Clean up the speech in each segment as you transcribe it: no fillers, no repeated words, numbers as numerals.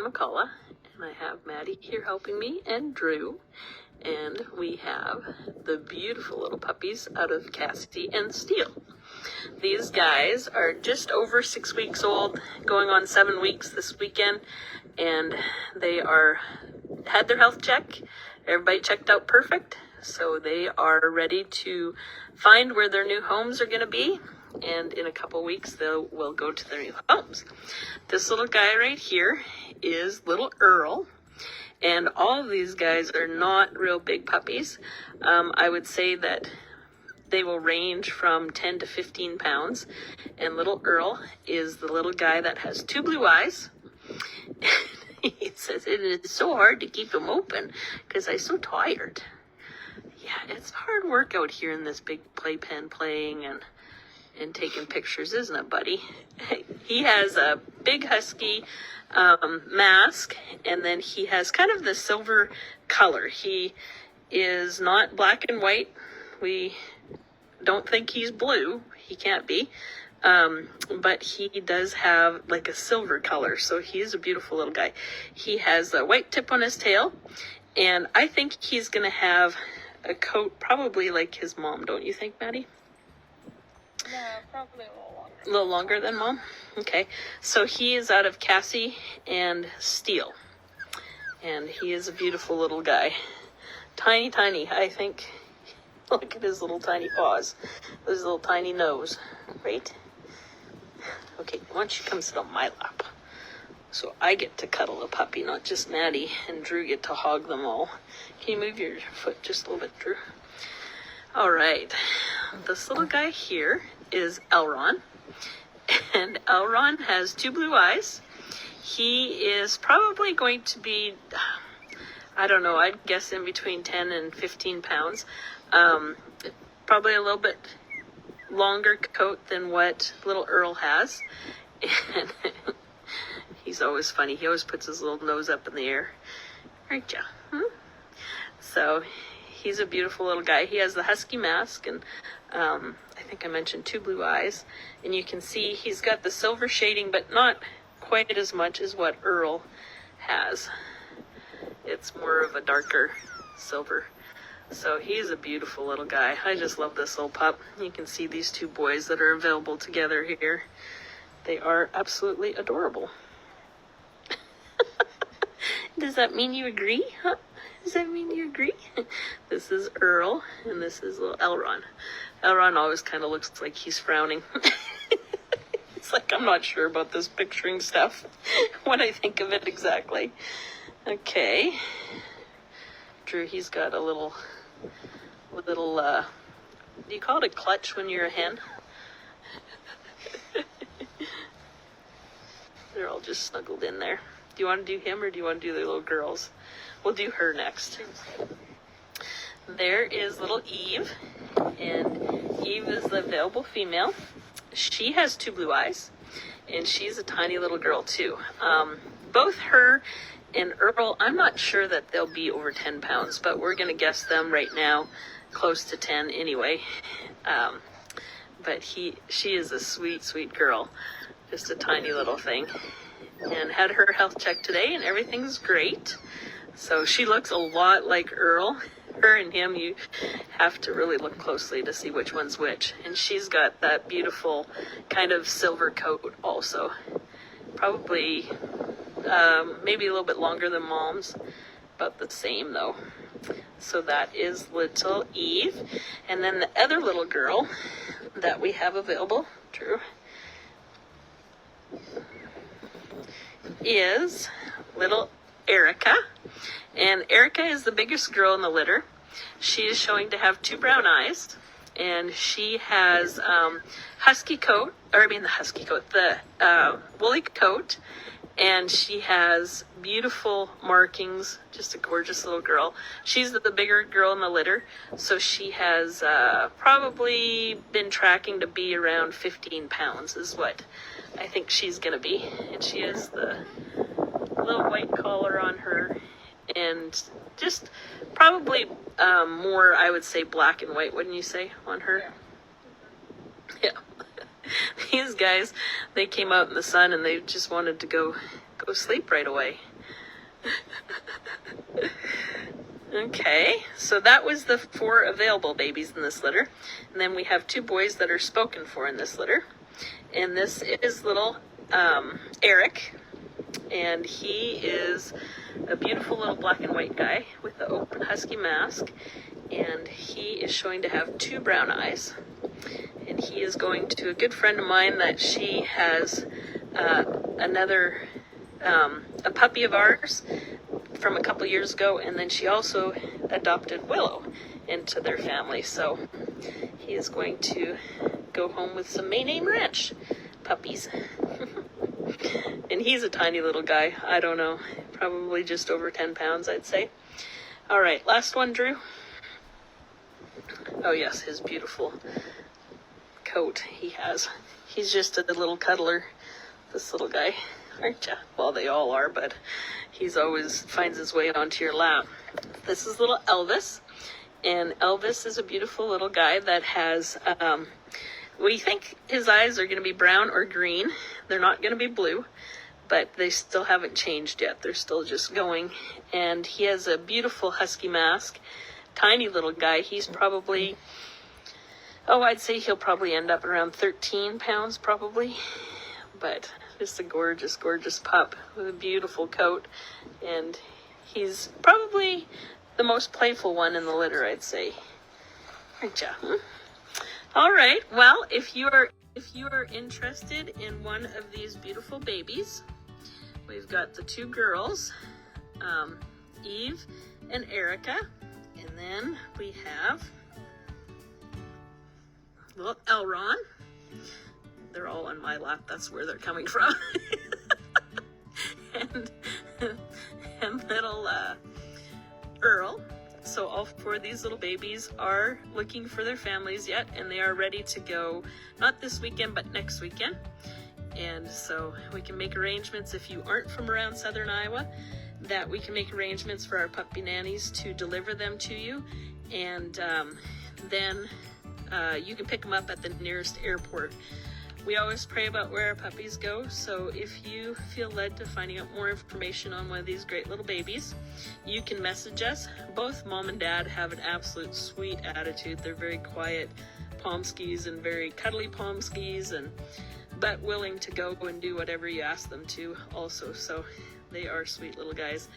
McCullough, and I have Maddie here helping me, and Drew, and we have the beautiful little puppies out of Kassi and Steel. These guys are just over 6 weeks old, going on 7 weeks this weekend, and they had their health check. Everybody checked out perfect, so they are ready to find where their new homes are going to be, and in a couple weeks we'll go to their new homes. This little guy right here is little Earl, and all of these guys are not real big puppies. I would say that they will range from 10 to 15 pounds, and little Earl is the little guy that has 2 blue eyes. He says it is so hard to keep them open because I'm so tired. Yeah, it's hard work out here in this big playpen playing and taking pictures, isn't it, buddy? He has a big husky mask, and then he has kind of the silver color. He is not black and white. We don't think he's blue. He can't be. But he does have like a silver color, so he's a beautiful little guy. He has a white tip on his tail, and I think he's going to have a coat probably like his mom, don't you think, Maddie? Yeah, probably a little longer. A little longer than mom? Okay. So he is out of Kassi and Steel. And he is a beautiful little guy. Tiny, tiny, I think. Look at his little tiny paws. His little tiny nose. Right? Okay, why don't you come sit on my lap? So I get to cuddle a puppy, not just Maddie, and Drew get to hog them all. Can you move your foot just a little bit, Drew? All right. This little guy here is Elron, and Elron has 2 blue eyes. He is probably going to be, I don't know, I'd guess in between 10 and 15 pounds. Probably a little bit longer coat than what little Earl has. And he's always funny. He always puts his little nose up in the air. Right, Joe? So he's a beautiful little guy. He has the husky mask, and I think I mentioned 2 blue eyes. And you can see he's got the silver shading, but not quite as much as what Earl has. It's more of a darker silver. So he's a beautiful little guy. I just love this little pup. You can see these 2 boys that are available together here. They are absolutely adorable. Does that mean you agree? Huh? Does that mean you agree? This is Earl, and this is little Elron. Elron always kind of looks like he's frowning. It's like, I'm not sure about this picturing stuff, when I think of it exactly. Okay. Drew, he's got a little, do you call it a clutch when you're a hen? They're all just snuggled in there. Do you want to do him, or do you want to do the little girls? We'll do her next. There is little Eve, and Eve is the available female. She has 2 blue eyes, and she's a tiny little girl too. Both her and Earl, I'm not sure that they'll be over 10 pounds, but we're going to guess them right now close to 10 anyway. But she is a sweet, sweet girl. Just a tiny little thing. And had her health check today, and everything's great. So she looks a lot like Earl. Her and him, you have to really look closely to see which one's which. And she's got that beautiful kind of silver coat also. Probably maybe a little bit longer than mom's, about the same though. So that is little Eve. And then the other little girl that we have available, Drew, is little Erica. And Erica is the biggest girl in the litter. She is showing to have 2 brown eyes, and she has the woolly coat, and she has beautiful markings, just a gorgeous little girl. She's the bigger girl in the litter, so she has probably been tracking to be around 15 pounds is what I think she's going to be. And she has the little white collar on her, and just probably more, I would say, black and white, wouldn't you say, on her? Yeah. These guys, they came out in the sun and they just wanted to go sleep right away. Okay, so that was the 4 available babies in this litter. And then we have 2 boys that are spoken for in this litter. And this is little Eric. And he is a beautiful little black and white guy with the open husky mask. And he is showing to have 2 brown eyes. And he is going to a good friend of mine that she has another, a puppy of ours from a couple years ago, and then she also adopted Willow into their family. So he is going to go home with some Maine Ranch puppies. And he's a tiny little guy. I don't know, probably just over 10 pounds, I'd say. All right, last one, Drew. Oh yes, his beautiful coat he has. He's just a little cuddler, this little guy, aren't ya? Well, they all are, but he's always finds his way onto your lap. This is little Elvis, and Elvis is a beautiful little guy that has, we think his eyes are going to be brown or green. They're not going to be blue, but they still haven't changed yet. They're still just going, and he has a beautiful husky mask. Tiny little guy. He's probably, I'd say he'll probably end up around 13 pounds probably, but just a gorgeous, gorgeous pup with a beautiful coat, and he's probably the most playful one in the litter, I'd say. Aren't ya? All right. Well, if you are interested in one of these beautiful babies, we've got the 2 girls, Eve and Erica, and then we have little Elron. They're all on my lap. That's where they're coming from. and little Earl. So all 4 of these little babies are looking for their families yet, and they are ready to go, not this weekend, but next weekend. And so we can make arrangements, if you aren't from around southern Iowa, that we can make arrangements for our puppy nannies to deliver them to you. And then you can pick them up at the nearest airport. We always pray about where our puppies go, so if you feel led to finding out more information on one of these great little babies, you can message us. Both Mom and Dad have an absolute sweet attitude. They're very quiet Pomskys and very cuddly Pomskys, but willing to go and do whatever you ask them to also. So they are sweet little guys.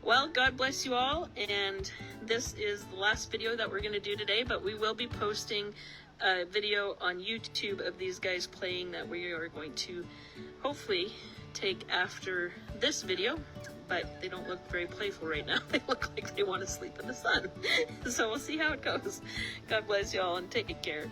Well, God bless you all, and this is the last video that we're going to do today, but we will be posting a video on YouTube of these guys playing that we are going to hopefully take after this video, but they don't look very playful right now. They look like they want to sleep in the sun. So we'll see how it goes. God bless you all and take care.